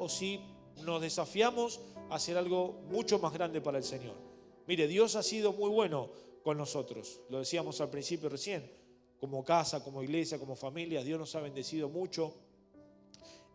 o si nos desafiamos a hacer algo mucho más grande para el Señor. Mire, Dios ha sido muy bueno con nosotros. Lo decíamos al principio recién. Como casa, como iglesia, como familia, Dios nos ha bendecido mucho.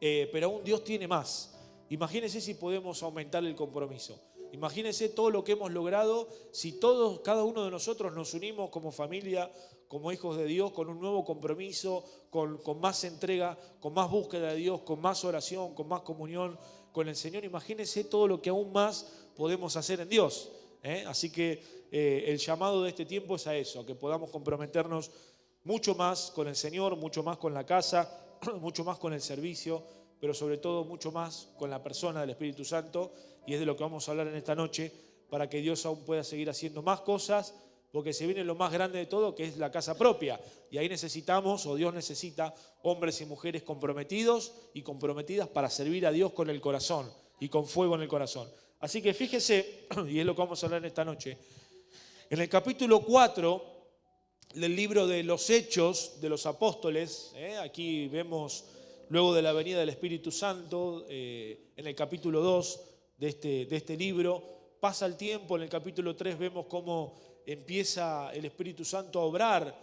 Pero aún Dios tiene más. Imagínense si podemos aumentar el compromiso. Imagínense todo lo que hemos logrado si todos, cada uno de nosotros nos unimos como familia, como hijos de Dios, con un nuevo compromiso, con más entrega, con más búsqueda de Dios, con más oración, con más comunión con el Señor. Imagínense todo lo que aún más podemos hacer en Dios. Así que el llamado de este tiempo es a eso, a que podamos comprometernos mucho más con el Señor, mucho más con la casa, mucho más con el servicio, pero sobre todo mucho más con la persona del Espíritu Santo, y es de lo que vamos a hablar en esta noche, para que Dios aún pueda seguir haciendo más cosas, porque se viene lo más grande de todo, que es la casa propia, y ahí necesitamos, o Dios necesita, hombres y mujeres comprometidos y comprometidas para servir a Dios con el corazón, y con fuego en el corazón. Así que fíjese, y es lo que vamos a hablar en esta noche, en el capítulo 4 del libro de los Hechos de los Apóstoles, aquí vemos luego de la venida del Espíritu Santo, en el capítulo 2 de este libro, pasa el tiempo, en el capítulo 3 vemos cómo empieza el Espíritu Santo a obrar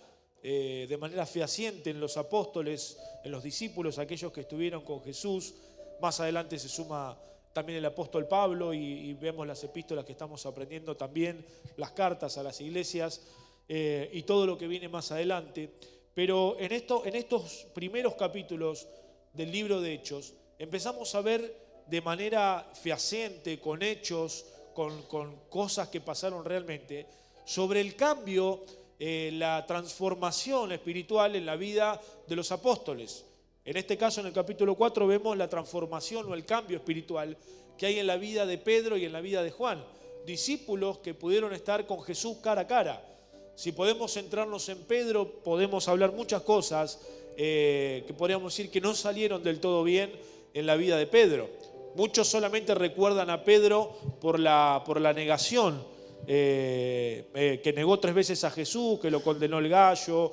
de manera fehaciente en los apóstoles, en los discípulos, aquellos que estuvieron con Jesús. Más adelante se suma también el apóstol Pablo y vemos las epístolas que estamos aprendiendo también, las cartas a las iglesias y todo lo que viene más adelante. Pero en estos primeros capítulos del libro de Hechos empezamos a ver de manera fehaciente, con hechos, con cosas que pasaron realmente, sobre el cambio, la transformación espiritual en la vida de los apóstoles. En este caso, en el capítulo 4, vemos la transformación o el cambio espiritual que hay en la vida de Pedro y en la vida de Juan. Discípulos que pudieron estar con Jesús cara a cara. Si podemos centrarnos en Pedro, podemos hablar muchas cosas que podríamos decir que no salieron del todo bien en la vida de Pedro. Muchos solamente recuerdan a Pedro por la negación, que negó 3 veces a Jesús, que lo condenó el gallo.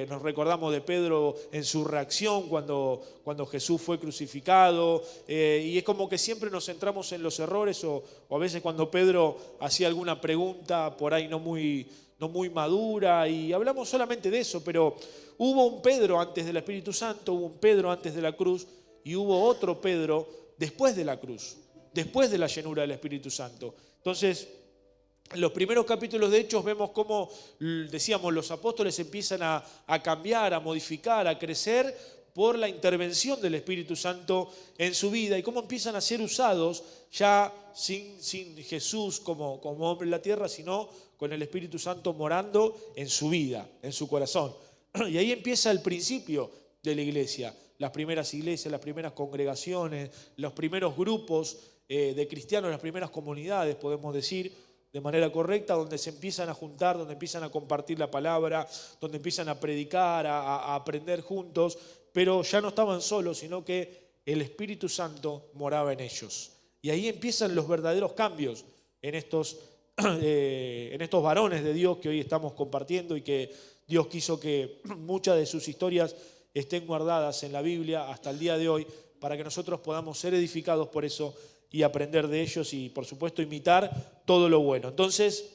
Nos recordamos de Pedro en su reacción cuando Jesús fue crucificado, y es como que siempre nos centramos en los errores o a veces cuando Pedro hacía alguna pregunta por ahí no muy madura, y hablamos solamente de eso. Pero hubo un Pedro antes del Espíritu Santo, hubo un Pedro antes de la cruz y hubo otro Pedro después de la cruz, después de la llenura del Espíritu Santo. Entonces, en los primeros capítulos de Hechos vemos cómo, decíamos, los apóstoles empiezan a cambiar, a modificar, a crecer por la intervención del Espíritu Santo en su vida, y cómo empiezan a ser usados ya sin Jesús como hombre en la tierra, sino con el Espíritu Santo morando en su vida, en su corazón. Y ahí empieza el principio de la iglesia, las primeras iglesias, las primeras congregaciones, los primeros grupos de cristianos, las primeras comunidades, podemos decir, de manera correcta, donde se empiezan a juntar, donde empiezan a compartir la palabra, donde empiezan a predicar, a aprender juntos, pero ya no estaban solos, sino que el Espíritu Santo moraba en ellos. Y ahí empiezan los verdaderos cambios en estos varones de Dios que hoy estamos compartiendo, y que Dios quiso que muchas de sus historias estén guardadas en la Biblia hasta el día de hoy, para que nosotros podamos ser edificados por eso y aprender de ellos y, por supuesto, imitar todo lo bueno. Entonces,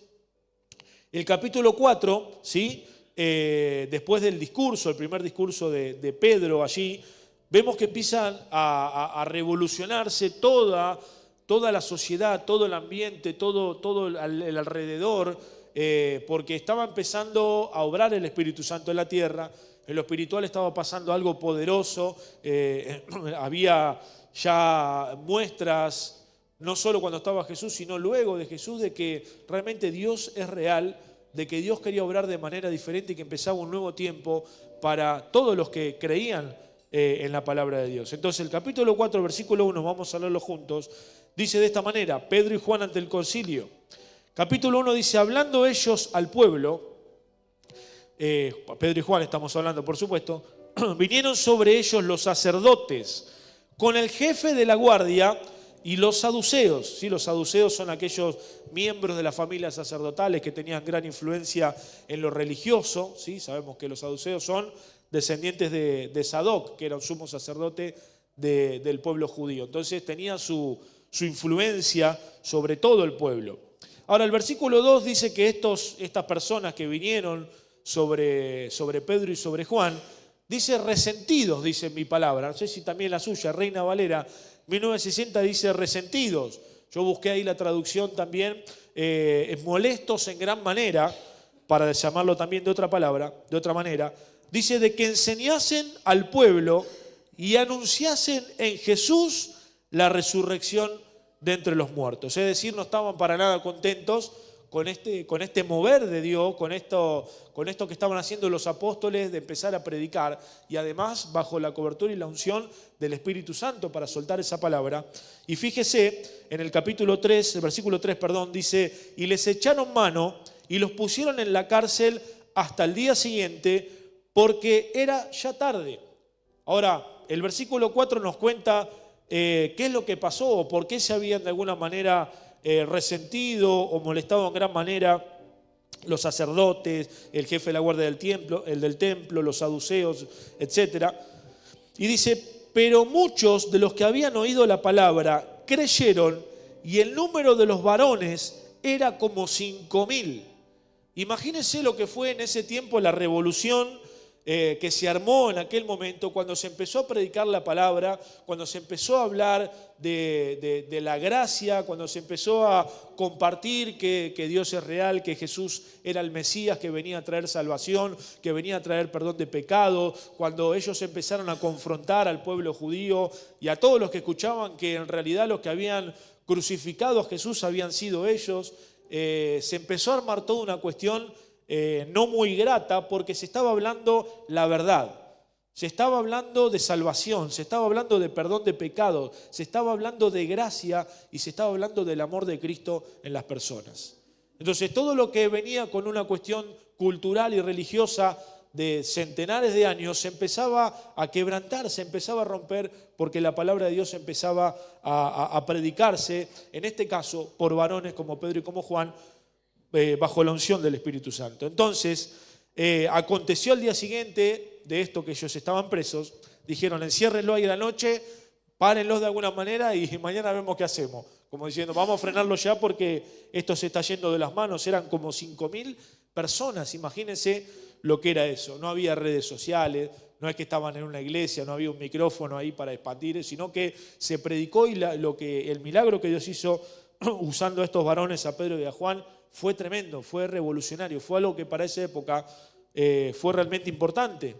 el capítulo 4, ¿sí? Después del discurso, el primer discurso de Pedro allí, vemos que empiezan a revolucionarse toda la sociedad, todo el ambiente, todo el alrededor, porque estaba empezando a obrar el Espíritu Santo en la tierra. En lo espiritual estaba pasando algo poderoso, había ya muestras, no solo cuando estaba Jesús, sino luego de Jesús, de que realmente Dios es real, de que Dios quería obrar de manera diferente y que empezaba un nuevo tiempo para todos los que creían en la palabra de Dios. Entonces el capítulo 4, versículo 1, vamos a leerlo juntos, dice de esta manera: Pedro y Juan ante el concilio. Capítulo 1 dice: hablando ellos al pueblo, Pedro y Juan estamos hablando, por supuesto, vinieron sobre ellos los sacerdotes con el jefe de la guardia y los saduceos. ¿Sí? Los saduceos son aquellos miembros de las familias sacerdotales que tenían gran influencia en lo religioso. ¿Sí? Sabemos que los saduceos son descendientes de Sadoc, que era un sumo sacerdote del pueblo judío. Entonces tenía su influencia sobre todo el pueblo. Ahora el versículo 2 dice que estas personas que vinieron sobre Pedro y sobre Juan, dice resentidos, dice mi palabra. No sé si también la suya, Reina Valera 1960 dice resentidos. Yo busqué ahí la traducción también, molestos en gran manera, para llamarlo también de otra palabra, de otra manera. Dice de que enseñasen al pueblo y anunciasen en Jesús la resurrección de entre los muertos. Es decir, no estaban para nada contentos con este mover de Dios, con esto que estaban haciendo los apóstoles de empezar a predicar, y además bajo la cobertura y la unción del Espíritu Santo para soltar esa palabra. Y fíjese, en el capítulo 3, el versículo 3, dice, y les echaron mano y los pusieron en la cárcel hasta el día siguiente, porque era ya tarde. Ahora, el versículo 4 nos cuenta qué es lo que pasó, o por qué se habían de alguna manera resentido o molestado en gran manera los sacerdotes, el jefe de la guardia del templo, los saduceos, etc. Y dice, pero muchos de los que habían oído la palabra creyeron, y el número de los varones era como 5.000. Imagínense lo que fue en ese tiempo la revolución que se armó en aquel momento, cuando se empezó a predicar la palabra, cuando se empezó a hablar de la gracia, cuando se empezó a compartir que Dios es real, que Jesús era el Mesías, que venía a traer salvación, que venía a traer perdón de pecado, cuando ellos empezaron a confrontar al pueblo judío y a todos los que escuchaban que en realidad los que habían crucificado a Jesús habían sido ellos, se empezó a armar toda una cuestión no muy grata, porque se estaba hablando la verdad, se estaba hablando de salvación, se estaba hablando de perdón de pecados, se estaba hablando de gracia y se estaba hablando del amor de Cristo en las personas. Entonces todo lo que venía con una cuestión cultural y religiosa de centenares de años se empezaba a quebrantar, se empezaba a romper, porque la palabra de Dios empezaba a predicarse, en este caso por varones como Pedro y como Juan, bajo la unción del Espíritu Santo. Entonces, aconteció al día siguiente de esto que ellos estaban presos, dijeron, enciérrenlo ahí a la noche, párenlos de alguna manera y mañana vemos qué hacemos. Como diciendo, vamos a frenarlo ya porque esto se está yendo de las manos. Eran como 5.000 personas, imagínense lo que era eso. No había redes sociales, no es que estaban en una iglesia, no había un micrófono ahí para expandir, sino que se predicó, y el milagro que Dios hizo usando a estos varones, a Pedro y a Juan, fue tremendo, fue revolucionario, fue algo que para esa época fue realmente importante.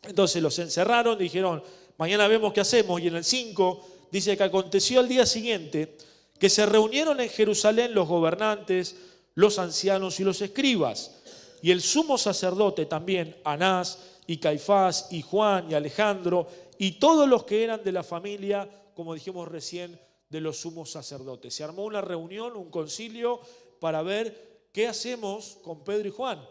Entonces los encerraron, dijeron, mañana vemos qué hacemos, y en el 5 dice que aconteció al día siguiente que se reunieron en Jerusalén los gobernantes, los ancianos y los escribas, y el sumo sacerdote también, Anás y Caifás y Juan y Alejandro, y todos los que eran de la familia, como dijimos recién, de los sumos sacerdotes. Se armó una reunión, un concilio, para ver qué hacemos con Pedro y Juan,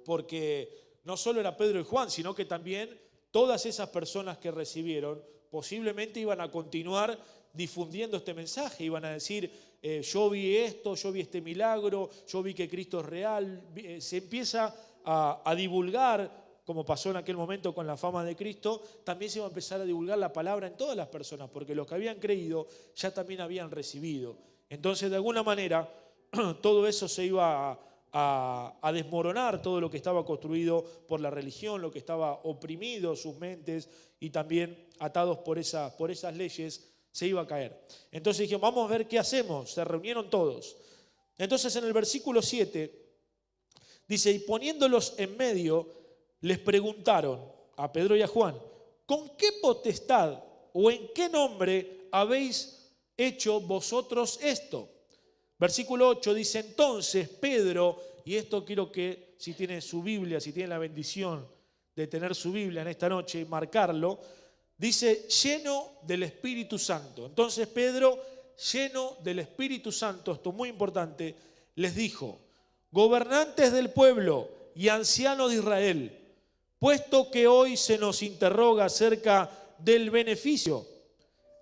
porque no solo era Pedro y Juan, sino que también todas esas personas que recibieron posiblemente iban a continuar difundiendo este mensaje, iban a decir, yo vi esto, yo vi este milagro, yo vi que Cristo es real. Se empieza a divulgar, como pasó en aquel momento con la fama de Cristo, también se iba a empezar a divulgar la palabra en todas las personas, porque los que habían creído ya también habían recibido. Entonces, de alguna manera, todo eso se iba a desmoronar, todo lo que estaba construido por la religión, lo que estaba oprimido, sus mentes, y también atados por esas leyes, se iba a caer. Entonces dijeron, vamos a ver qué hacemos. Se reunieron todos. Entonces en el versículo 7 dice, y poniéndolos en medio, les preguntaron a Pedro y a Juan, ¿con qué potestad o en qué nombre habéis hecho vosotros esto? Versículo 8 dice, entonces Pedro, y esto quiero que si tiene su Biblia, si tiene la bendición de tener su Biblia en esta noche y marcarlo, dice, lleno del Espíritu Santo. Entonces Pedro, lleno del Espíritu Santo, esto es muy importante, les dijo, gobernantes del pueblo y ancianos de Israel, puesto que hoy se nos interroga acerca del beneficio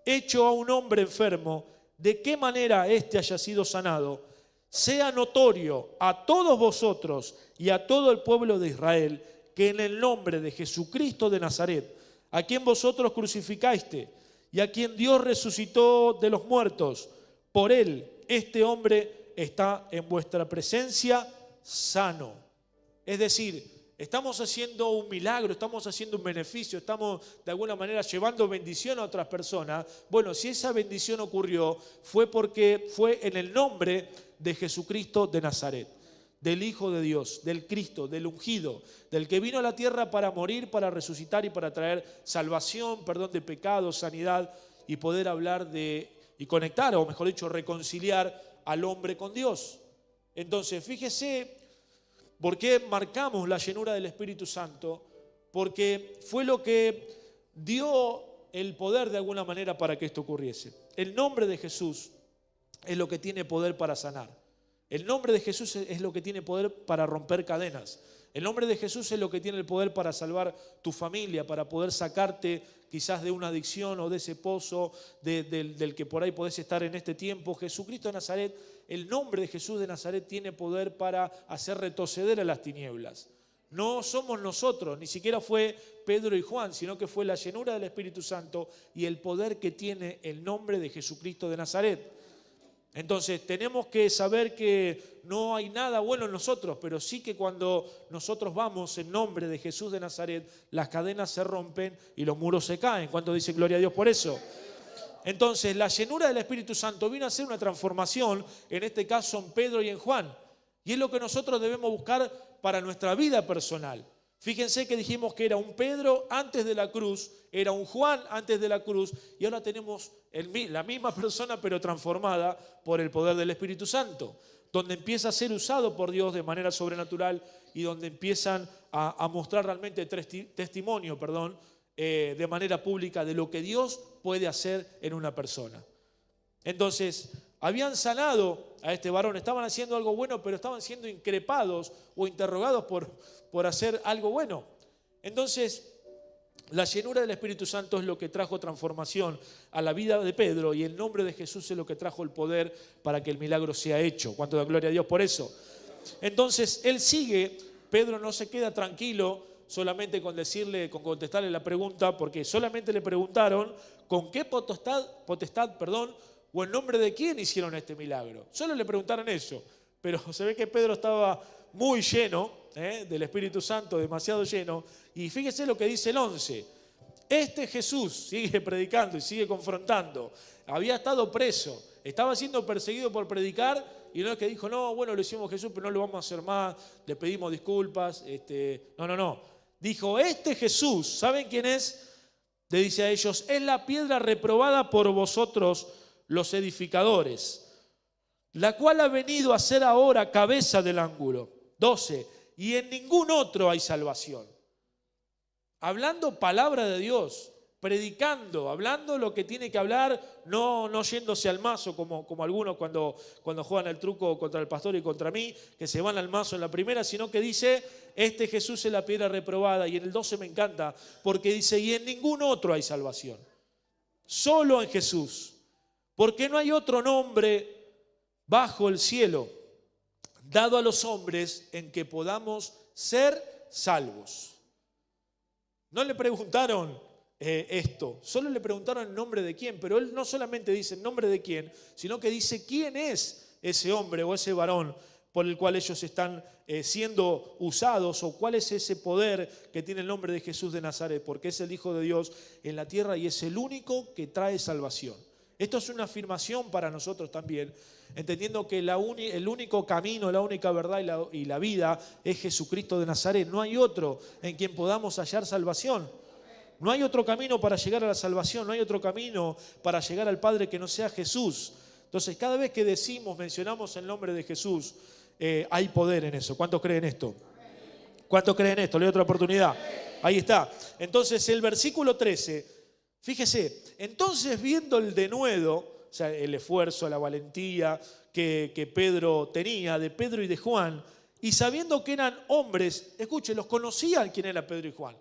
hecho a un hombre enfermo, de qué manera éste haya sido sanado, sea notorio a todos vosotros y a todo el pueblo de Israel que en el nombre de Jesucristo de Nazaret, a quien vosotros crucificaste y a quien Dios resucitó de los muertos. Por él, este hombre está en vuestra presencia sano. Es decir, estamos haciendo un milagro, estamos haciendo un beneficio, estamos de alguna manera llevando bendición a otras personas. Bueno, si esa bendición ocurrió, fue porque fue en el nombre de Jesucristo de Nazaret, del Hijo de Dios, del Cristo, del ungido, del que vino a la tierra para morir, para resucitar y para traer salvación, perdón de pecados, sanidad y poder hablar y conectar, o mejor dicho, reconciliar al hombre con Dios. Entonces, fíjese por qué marcamos la llenura del Espíritu Santo, porque fue lo que dio el poder de alguna manera para que esto ocurriese. El nombre de Jesús es lo que tiene poder para sanar. El nombre de Jesús es lo que tiene poder para romper cadenas. El nombre de Jesús es lo que tiene el poder para salvar tu familia, para poder sacarte quizás de una adicción o de ese pozo del que por ahí podés estar en este tiempo. Jesucristo de Nazaret, el nombre de Jesús de Nazaret tiene poder para hacer retroceder a las tinieblas. No somos nosotros, ni siquiera fue Pedro y Juan, sino que fue la llenura del Espíritu Santo y el poder que tiene el nombre de Jesucristo de Nazaret. Entonces tenemos que saber que no hay nada bueno en nosotros, pero sí que cuando nosotros vamos en nombre de Jesús de Nazaret, las cadenas se rompen y los muros se caen. ¿Cuánto dice gloria a Dios por eso? Entonces la llenura del Espíritu Santo vino a hacer una transformación, en este caso en Pedro y en Juan. Y es lo que nosotros debemos buscar para nuestra vida personal. Fíjense que dijimos que era un Pedro antes de la cruz, era un Juan antes de la cruz, y ahora tenemos la misma persona pero transformada por el poder del Espíritu Santo, donde empieza a ser usado por Dios de manera sobrenatural y donde empiezan a mostrar realmente testimonio, de manera pública de lo que Dios puede hacer en una persona. Entonces, habían sanado a este varón, estaban haciendo algo bueno, pero estaban siendo increpados o interrogados por hacer algo bueno. Entonces, la llenura del Espíritu Santo es lo que trajo transformación a la vida de Pedro y el nombre de Jesús es lo que trajo el poder para que el milagro sea hecho. ¿Cuánto da gloria a Dios por eso? Entonces, él sigue, Pedro no se queda tranquilo solamente con contestarle la pregunta, porque solamente le preguntaron con qué potestad, o en nombre de quién hicieron este milagro. Solo le preguntaron eso, pero se ve que Pedro estaba muy lleno del Espíritu Santo, demasiado lleno, y fíjese lo que dice el 11. Este Jesús sigue predicando y sigue confrontando. Había estado preso, estaba siendo perseguido por predicar, y no es que dijo, no, bueno, lo hicimos Jesús, pero no lo vamos a hacer más, le pedimos disculpas. No. Dijo, este Jesús, ¿saben quién es? Le dice a ellos, es la piedra reprobada por vosotros los edificadores, la cual ha venido a ser ahora cabeza del ángulo. 12. Y en ningún otro hay salvación. Hablando palabra de Dios, predicando, hablando lo que tiene que hablar, no yéndose al mazo como algunos cuando juegan el truco contra el pastor y contra mí, que se van al mazo en la primera, sino que dice, este Jesús es la piedra reprobada. Y en el 12 me encanta, porque dice, y en ningún otro hay salvación. Solo en Jesús. Porque no hay otro nombre bajo el cielo dado a los hombres en que podamos ser salvos. No le preguntaron esto, solo le preguntaron en nombre de quién, pero él no solamente dice en nombre de quién, sino que dice quién es ese hombre o ese varón por el cual ellos están siendo usados, o cuál es ese poder que tiene el nombre de Jesús de Nazaret, porque es el Hijo de Dios en la tierra y es el único que trae salvación. Esto es una afirmación para nosotros también, entendiendo que el único camino, la única verdad y la vida es Jesucristo de Nazaret. No hay otro en quien podamos hallar salvación. No hay otro camino para llegar a la salvación, no hay otro camino para llegar al Padre que no sea Jesús. Entonces, cada vez que mencionamos el nombre de Jesús, hay poder en eso. ¿Cuántos creen esto? ¿Cuántos creen esto? Le doy otra oportunidad. Ahí está. Entonces, el versículo 13... Fíjese, entonces viendo el denuedo, o sea, el esfuerzo, la valentía que Pedro tenía, de Pedro y de Juan, y sabiendo que eran hombres, escuche, los conocían quién era Pedro y Juan.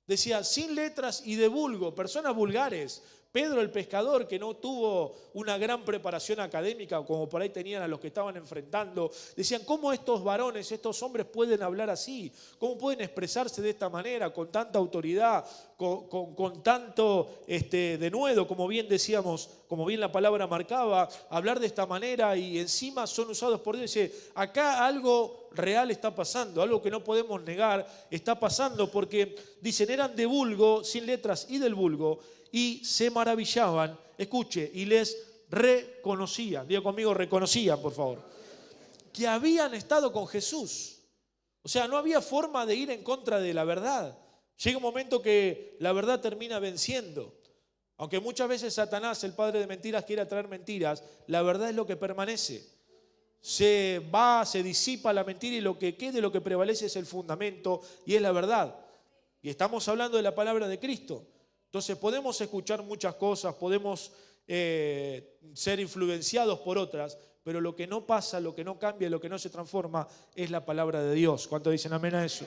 Decía, sin letras y de vulgo, personas vulgares, Pedro el pescador, que no tuvo una gran preparación académica como por ahí tenían a los que estaban enfrentando, decían, ¿cómo estos varones, estos hombres pueden hablar así? ¿Cómo pueden expresarse de esta manera, con tanta autoridad, con tanto denuedo, como bien decíamos, como bien la palabra marcaba, hablar de esta manera y encima son usados por Dios? Dice, acá algo real está pasando, algo que no podemos negar está pasando, porque dicen, eran de vulgo, sin letras y del vulgo, y se maravillaban, escuche, y les reconocían, diga conmigo, reconocían, por favor, que habían estado con Jesús. O sea, no había forma de ir en contra de la verdad. Llega un momento que la verdad termina venciendo. Aunque muchas veces Satanás, el padre de mentiras, quiera traer mentiras, la verdad es lo que permanece. Se disipa la mentira y lo que quede, lo que prevalece es el fundamento y es la verdad. Y estamos hablando de la palabra de Cristo. Entonces podemos escuchar muchas cosas, podemos ser influenciados por otras, pero lo que no pasa, lo que no cambia, lo que no se transforma es la palabra de Dios. ¿Cuántos dicen amén a eso?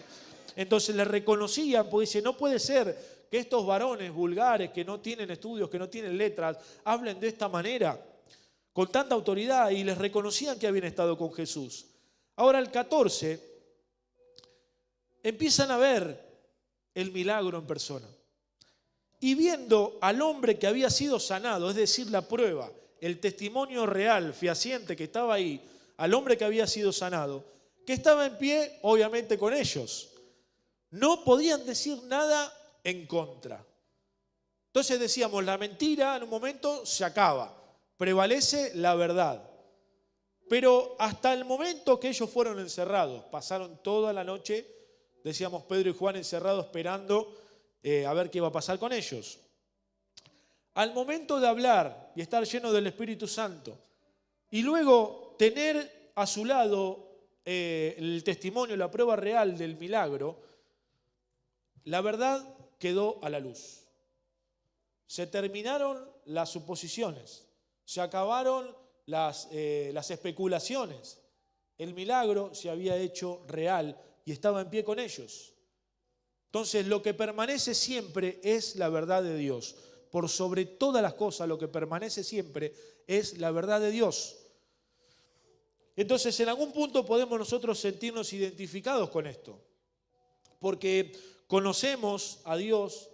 Entonces le reconocían, porque dice, no puede ser que estos varones vulgares que no tienen estudios, que no tienen letras, hablen de esta manera, con tanta autoridad, y les reconocían que habían estado con Jesús. Ahora el 14, empiezan a ver el milagro en persona. Y viendo al hombre que había sido sanado, es decir, la prueba, el testimonio real, fehaciente que estaba ahí, al hombre que había sido sanado, que estaba en pie, obviamente con ellos, no podían decir nada en contra. Entonces decíamos, la mentira en un momento se acaba, prevalece la verdad. Pero hasta el momento que ellos fueron encerrados, pasaron toda la noche, decíamos Pedro y Juan encerrados esperando a ver qué iba a pasar con ellos. Al momento de hablar y estar lleno del Espíritu Santo y luego tener a su lado el testimonio, la prueba real del milagro, la verdad quedó a la luz. Se terminaron las suposiciones, se acabaron las especulaciones. El milagro se había hecho real y estaba en pie con ellos. Entonces, lo que permanece siempre es la verdad de Dios. Por sobre todas las cosas, lo que permanece siempre es la verdad de Dios. Entonces, en algún punto podemos nosotros sentirnos identificados con esto. Porque conocemos a Dios,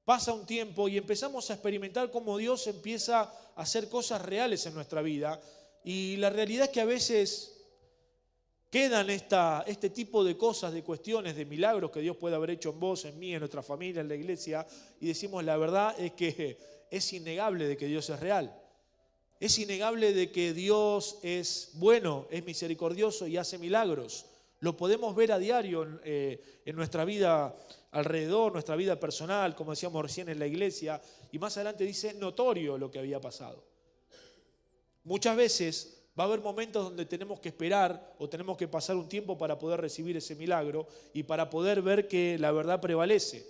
pasa un tiempo y empezamos a experimentar cómo Dios empieza a hacer cosas reales en nuestra vida. Y la realidad es que a veces quedan este tipo de cosas, de cuestiones, de milagros que Dios puede haber hecho en vos, en mí, en nuestra familia, en la iglesia, y decimos, la verdad es que es innegable de que Dios es real. Es innegable de que Dios es bueno, es misericordioso y hace milagros. Lo podemos ver a diario en nuestra vida alrededor, nuestra vida personal, como decíamos recién en la iglesia, y más adelante dice notorio lo que había pasado. Muchas veces va a haber momentos donde tenemos que esperar o tenemos que pasar un tiempo para poder recibir ese milagro y para poder ver que la verdad prevalece.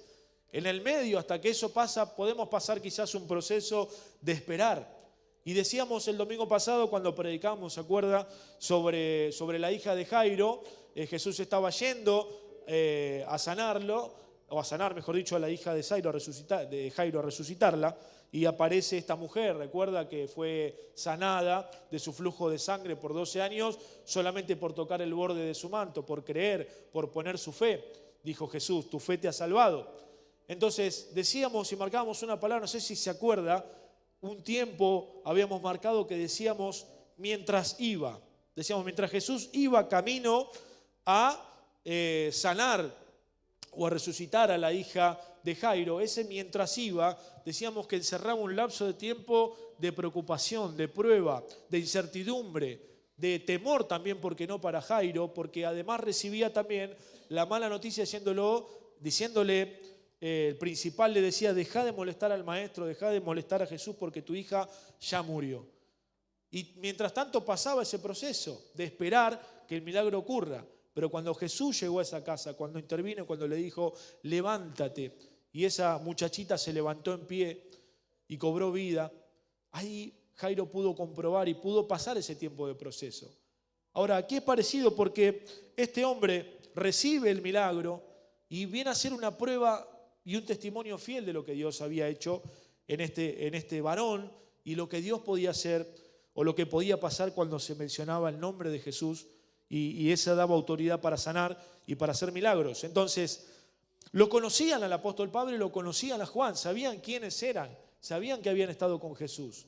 En el medio, hasta que eso pasa, podemos pasar quizás un proceso de esperar. Y decíamos el domingo pasado cuando predicamos, ¿se acuerda? Sobre la hija de Jairo. Jesús estaba yendo a sanarlo, o a sanar, mejor dicho, a la hija de Jairo a resucitarla. Y aparece esta mujer, recuerda que fue sanada de su flujo de sangre por 12 años, solamente por tocar el borde de su manto, por creer, por poner su fe. Dijo Jesús, tu fe te ha salvado. Entonces decíamos y marcábamos una palabra, no sé si se acuerda, un tiempo habíamos marcado que decíamos mientras iba. Decíamos mientras Jesús iba camino a sanar o a resucitar a la hija de Jairo, ese mientras iba, decíamos que encerraba un lapso de tiempo de preocupación, de prueba, de incertidumbre, de temor también, porque no para Jairo, porque además recibía también la mala noticia diciéndole, el principal le decía, deja de molestar al maestro, deja de molestar a Jesús porque tu hija ya murió. Y mientras tanto pasaba ese proceso de esperar que el milagro ocurra. Pero cuando Jesús llegó a esa casa, cuando intervino, cuando le dijo, levántate, y esa muchachita se levantó en pie y cobró vida, ahí Jairo pudo comprobar y pudo pasar ese tiempo de proceso. Ahora, aquí es parecido porque este hombre recibe el milagro y viene a ser una prueba y un testimonio fiel de lo que Dios había hecho en este varón y lo que Dios podía hacer o lo que podía pasar cuando se mencionaba el nombre de Jesús y esa daba autoridad para sanar y para hacer milagros. Entonces, lo conocían al apóstol Pablo y lo conocían a Juan, sabían quiénes eran, sabían que habían estado con Jesús,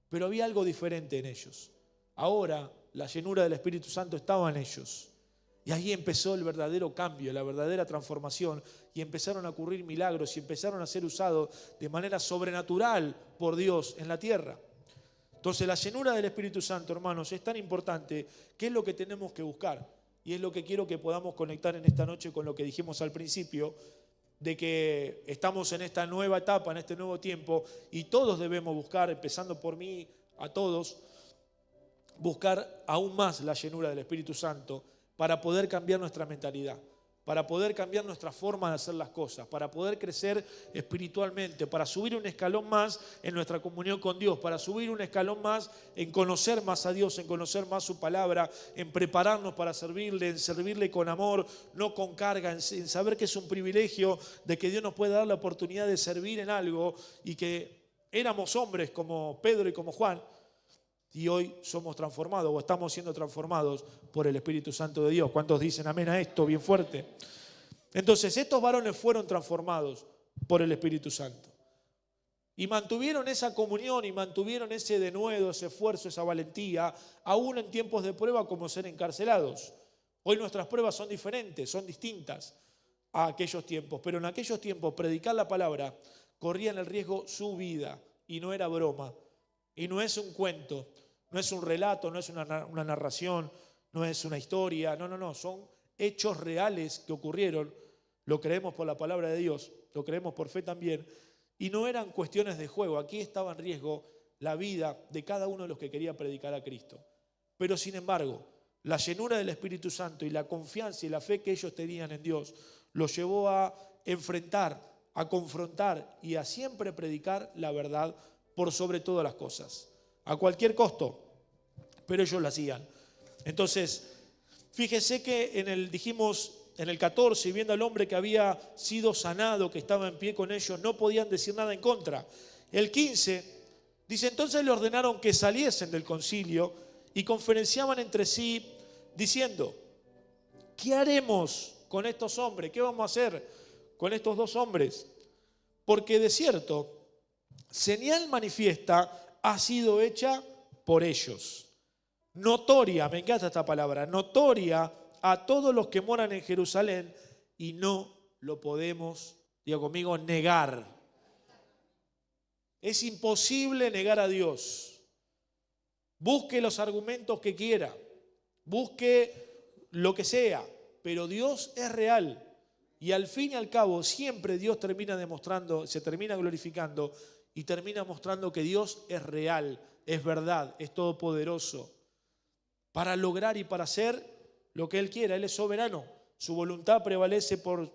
pero había algo diferente en ellos. Ahora la llenura del Espíritu Santo estaba en ellos. Y ahí empezó el verdadero cambio, la verdadera transformación, y empezaron a ocurrir milagros y empezaron a ser usados de manera sobrenatural por Dios en la tierra. Entonces la llenura del Espíritu Santo, hermanos, es tan importante que es lo que tenemos que buscar. Y es lo que quiero que podamos conectar en esta noche con lo que dijimos al principio, de que estamos en esta nueva etapa, en este nuevo tiempo, y todos debemos buscar, empezando por mí, a todos, buscar aún más la llenura del Espíritu Santo, para poder cambiar nuestra mentalidad, para poder cambiar nuestra forma de hacer las cosas, para poder crecer espiritualmente, para subir un escalón más en nuestra comunión con Dios, para subir un escalón más en conocer más a Dios, en conocer más su palabra, en prepararnos para servirle, en servirle con amor, no con carga, en saber que es un privilegio de que Dios nos puede dar la oportunidad de servir en algo y que éramos hombres como Pedro y como Juan, y hoy somos transformados o estamos siendo transformados por el Espíritu Santo de Dios. ¿Cuántos dicen amén a esto bien fuerte? Entonces, estos varones fueron transformados por el Espíritu Santo. Y mantuvieron esa comunión y mantuvieron ese denuedo, ese esfuerzo, esa valentía, aún en tiempos de prueba como ser encarcelados. Hoy nuestras pruebas son diferentes, son distintas a aquellos tiempos. Pero en aquellos tiempos, predicar la palabra corrían el riesgo su vida y no era broma. Y no es un cuento. No es un relato, no es una narración, no es una historia, no, son hechos reales que ocurrieron, lo creemos por la palabra de Dios, lo creemos por fe también, y no eran cuestiones de juego, aquí estaba en riesgo la vida de cada uno de los que quería predicar a Cristo. Pero sin embargo, la llenura del Espíritu Santo y la confianza y la fe que ellos tenían en Dios los llevó a enfrentar, a confrontar y a siempre predicar la verdad por sobre todas las cosas, a cualquier costo. Pero ellos lo hacían. Entonces, fíjese que dijimos en el 14, viendo al hombre que había sido sanado, que estaba en pie con ellos, no podían decir nada en contra. El 15 dice, entonces le ordenaron que saliesen del concilio y conferenciaban entre sí, diciendo, ¿qué haremos con estos hombres? ¿Qué vamos a hacer con estos dos hombres? Porque de cierto, señal manifiesta ha sido hecha por ellos. Notoria, me encanta esta palabra, notoria a todos los que moran en Jerusalén y no lo podemos, diga conmigo, negar. Es imposible negar a Dios. Busque los argumentos que quiera, busque lo que sea, pero Dios es real. Y al fin y al cabo siempre Dios termina demostrando, se termina glorificando y termina mostrando que Dios es real, es verdad, es todopoderoso. Para lograr y para hacer lo que Él quiera. Él es soberano. Su voluntad prevalece por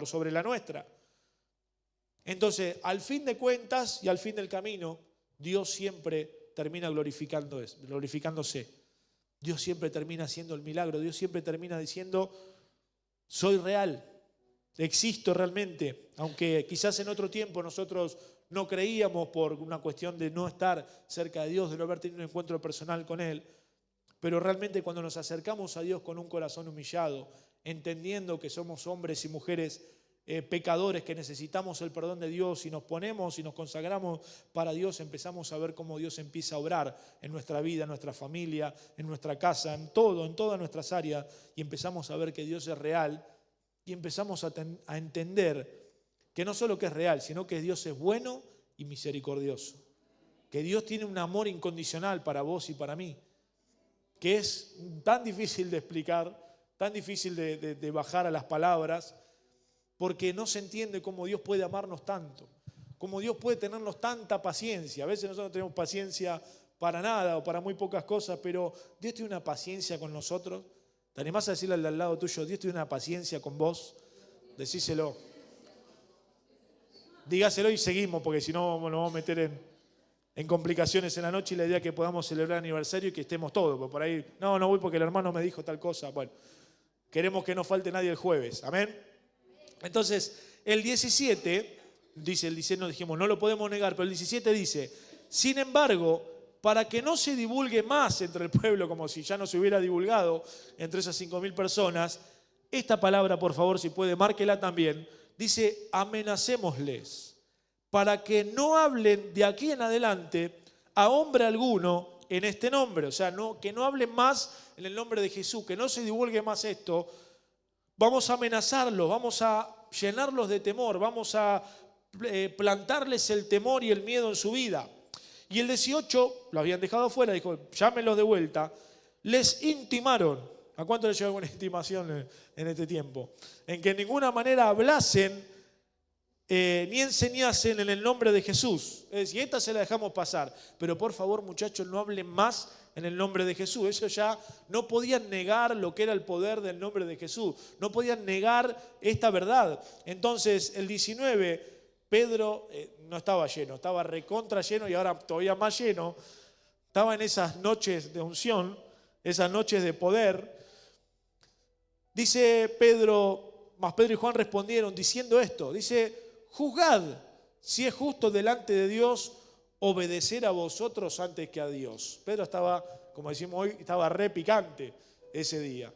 sobre la nuestra. Entonces, al fin de cuentas y al fin del camino, Dios siempre termina glorificándose. Dios siempre termina haciendo el milagro. Dios siempre termina diciendo, soy real, existo realmente. Aunque quizás en otro tiempo nosotros no creíamos por una cuestión de no estar cerca de Dios, de no haber tenido un encuentro personal con Él. Pero realmente cuando nos acercamos a Dios con un corazón humillado, entendiendo que somos hombres y mujeres pecadores, que necesitamos el perdón de Dios y nos ponemos y nos consagramos para Dios, empezamos a ver cómo Dios empieza a obrar en nuestra vida, en nuestra familia, en nuestra casa, en todas nuestras áreas, y empezamos a ver que Dios es real y empezamos a entender que no solo que es real, sino que Dios es bueno y misericordioso, que Dios tiene un amor incondicional para vos y para mí, que es tan difícil de explicar, tan difícil de bajar a las palabras, porque no se entiende cómo Dios puede amarnos tanto, cómo Dios puede tenernos tanta paciencia. A veces nosotros no tenemos paciencia para nada o para muy pocas cosas, pero Dios tiene una paciencia con nosotros. ¿Te animás a decirle al lado tuyo, Dios tiene una paciencia con vos? Decíselo. Dígaselo y seguimos, porque si no nos vamos a meter en complicaciones en la noche, y la idea es que podamos celebrar el aniversario y que estemos todos. Porque por ahí, no voy porque el hermano me dijo tal cosa. Bueno, queremos que no falte nadie el jueves. Amén. Entonces, el 17 dice el 16, no dijimos, no lo podemos negar, pero el 17 dice, sin embargo, para que no se divulgue más entre el pueblo, como si ya no se hubiera divulgado entre esas 5.000 personas, esta palabra, por favor, si puede, márquela también, dice, amenacémosles, para que no hablen de aquí en adelante a hombre alguno en este nombre. O sea, que no hablen más en el nombre de Jesús, que no se divulgue más esto. Vamos a amenazarlos, vamos a llenarlos de temor, vamos a plantarles el temor y el miedo en su vida. Y el 18, lo habían dejado afuera, dijo, llámenlos de vuelta. Les intimaron. ¿A cuánto les lleva alguna intimación en este tiempo? En que en ninguna manera hablasen ni enseñasen en el nombre de Jesús. Es decir, esta se la dejamos pasar. Pero por favor, muchachos, no hablen más en el nombre de Jesús. Eso ya no podían negar lo que era el poder del nombre de Jesús. No podían negar esta verdad. Entonces, el 19, Pedro no estaba lleno, estaba recontra lleno y ahora todavía más lleno. Estaba en esas noches de unción, esas noches de poder. Dice Pedro, más Pedro y Juan respondieron diciendo esto. Dice, juzgad si es justo delante de Dios obedecer a vosotros antes que a Dios. Pedro estaba, como decimos hoy, estaba re picante ese día.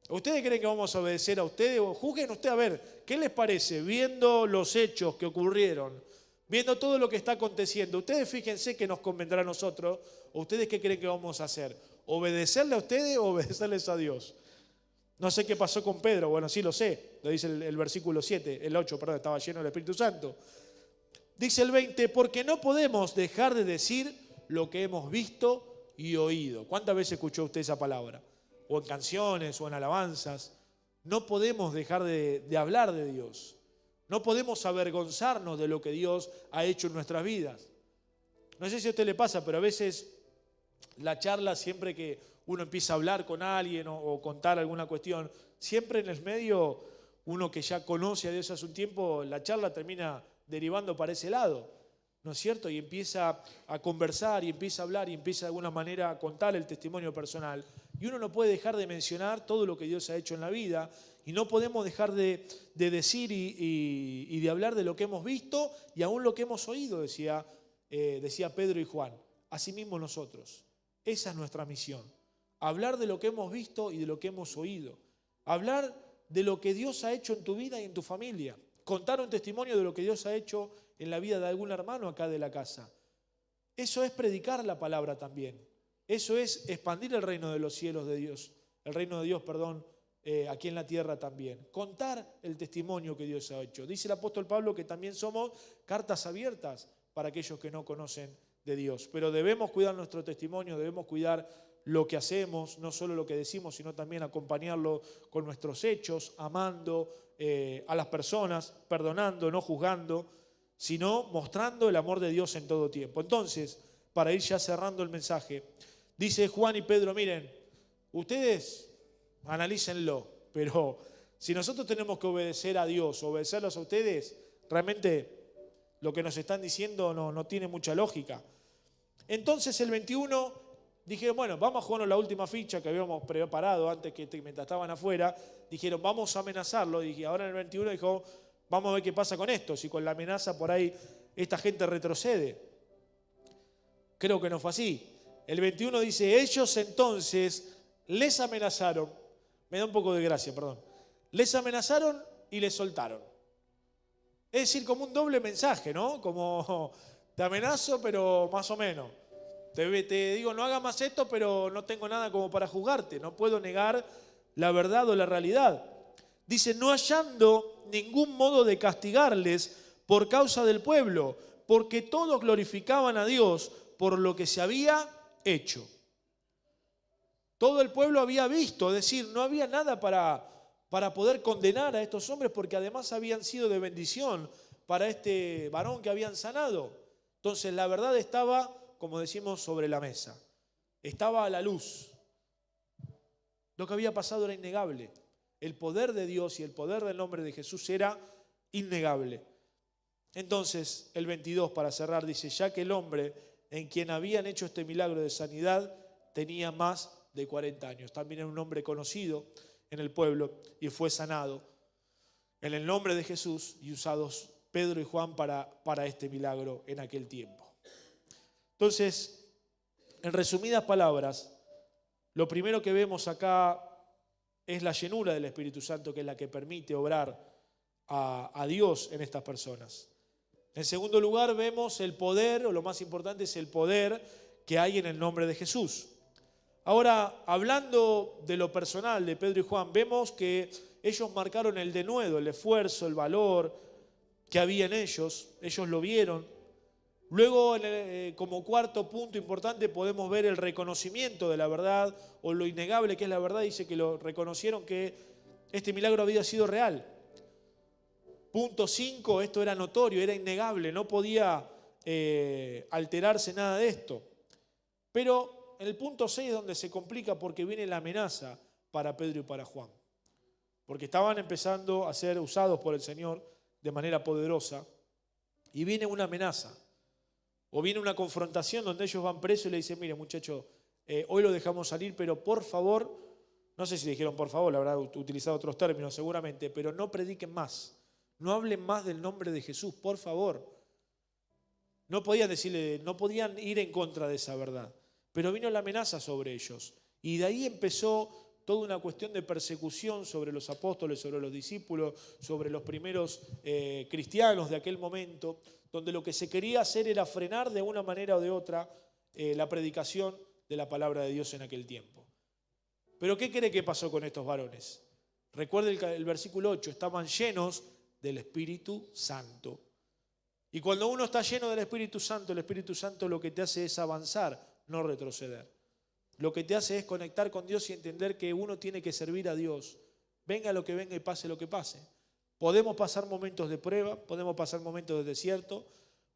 ¿Ustedes creen que vamos a obedecer a ustedes? O juzguen ustedes a ver, ¿qué les parece? Viendo los hechos que ocurrieron, viendo todo lo que está aconteciendo, ustedes fíjense que nos convendrá a nosotros, o ustedes qué creen que vamos a hacer, ¿obedecerle a ustedes o obedecerles a Dios? No sé qué pasó con Pedro, bueno, sí lo sé, lo dice el versículo 7, el 8, perdón, estaba lleno del Espíritu Santo. Dice el 20, porque no podemos dejar de decir lo que hemos visto y oído. ¿Cuántas veces escuchó usted esa palabra? O en canciones o en alabanzas. No podemos dejar de hablar de Dios. No podemos avergonzarnos de lo que Dios ha hecho en nuestras vidas. No sé si a usted le pasa, pero a veces la charla, siempre que uno empieza a hablar con alguien o contar alguna cuestión, siempre en el medio, uno que ya conoce a Dios hace un tiempo, la charla termina derivando para ese lado, ¿no es cierto? Y empieza a conversar y empieza a hablar y empieza de alguna manera a contar el testimonio personal. Y uno no puede dejar de mencionar todo lo que Dios ha hecho en la vida y no podemos dejar de decir y de hablar de lo que hemos visto y aún lo que hemos oído, decía Pedro y Juan. Asimismo nosotros. Esa es nuestra misión. Hablar de lo que hemos visto y de lo que hemos oído. Hablar de lo que Dios ha hecho en tu vida y en tu familia. Contar un testimonio de lo que Dios ha hecho en la vida de algún hermano acá de la casa. Eso es predicar la palabra también. Eso es expandir el reino de los cielos de Dios. El reino de Dios, perdón, aquí en la tierra también. Contar el testimonio que Dios ha hecho. Dice el apóstol Pablo que también somos cartas abiertas para aquellos que no conocen de Dios. Pero debemos cuidar nuestro testimonio, debemos cuidar lo que hacemos, no solo lo que decimos, sino también acompañarlo con nuestros hechos, amando a las personas, perdonando, no juzgando, sino mostrando el amor de Dios en todo tiempo. Entonces, para ir ya cerrando el mensaje, dice Juan y Pedro, miren, ustedes analícenlo, pero si nosotros tenemos que obedecer a Dios, obedecerlos a ustedes, realmente lo que nos están diciendo no tiene mucha lógica. Entonces el 21 dijeron, bueno, vamos a jugarnos la última ficha que habíamos preparado antes mientras estaban afuera. Dijeron, vamos a amenazarlo. Y ahora en el 21 dijo, vamos a ver qué pasa con esto. Si con la amenaza por ahí esta gente retrocede. Creo que no fue así. El 21 dice, ellos entonces les amenazaron. Me da un poco de gracia, perdón. Les amenazaron y les soltaron. Es decir, como un doble mensaje, ¿no? Como te amenazo, pero más o menos. Te digo, no hagas más esto, pero no tengo nada como para juzgarte. No puedo negar la verdad o la realidad. Dice, no hallando ningún modo de castigarles por causa del pueblo, porque todos glorificaban a Dios por lo que se había hecho. Todo el pueblo había visto, es decir, no había nada para poder condenar a estos hombres, porque además habían sido de bendición para este varón que habían sanado. Entonces la verdad estaba, como decimos, sobre la mesa. Estaba a la luz. Lo que había pasado era innegable. El poder de Dios y el poder del nombre de Jesús era innegable. Entonces, el 22, para cerrar, dice, ya que el hombre en quien habían hecho este milagro de sanidad tenía más de 40 años. También era un hombre conocido en el pueblo y fue sanado en el nombre de Jesús y usados Pedro y Juan para este milagro en aquel tiempo. Entonces, en resumidas palabras, lo primero que vemos acá es la llenura del Espíritu Santo, que es la que permite obrar a Dios en estas personas. En segundo lugar, vemos el poder, o lo más importante es el poder que hay en el nombre de Jesús. Ahora, hablando de lo personal de Pedro y Juan, vemos que ellos marcaron el denuedo, el esfuerzo, el valor que había en ellos lo vieron. Luego, como cuarto punto importante, podemos ver el reconocimiento de la verdad, o lo innegable que es la verdad. Dice que lo reconocieron, que este milagro había sido real. Punto 5, esto era notorio, era innegable, no podía alterarse nada de esto. Pero en el punto 6 es donde se complica, porque viene la amenaza para Pedro y para Juan. Porque estaban empezando a ser usados por el Señor de manera poderosa, y viene una amenaza. O viene una confrontación donde ellos van presos y le dicen: mire, muchacho, hoy lo dejamos salir, pero por favor, no sé si dijeron por favor, la habrá utilizado otros términos seguramente, pero no prediquen más, no hablen más del nombre de Jesús, por favor. No podían decirle, no podían ir en contra de esa verdad, pero vino la amenaza sobre ellos. Y de ahí empezó toda una cuestión de persecución sobre los apóstoles, sobre los discípulos, sobre los primeros cristianos de aquel momento, donde lo que se quería hacer era frenar de una manera o de otra la predicación de la palabra de Dios en aquel tiempo. Pero ¿qué cree que pasó con estos varones? Recuerde el versículo 8, estaban llenos del Espíritu Santo. Y cuando uno está lleno del Espíritu Santo, el Espíritu Santo lo que te hace es avanzar, no retroceder. Lo que te hace es conectar con Dios y entender que uno tiene que servir a Dios, venga lo que venga y pase lo que pase. Podemos pasar momentos de prueba, podemos pasar momentos de desierto,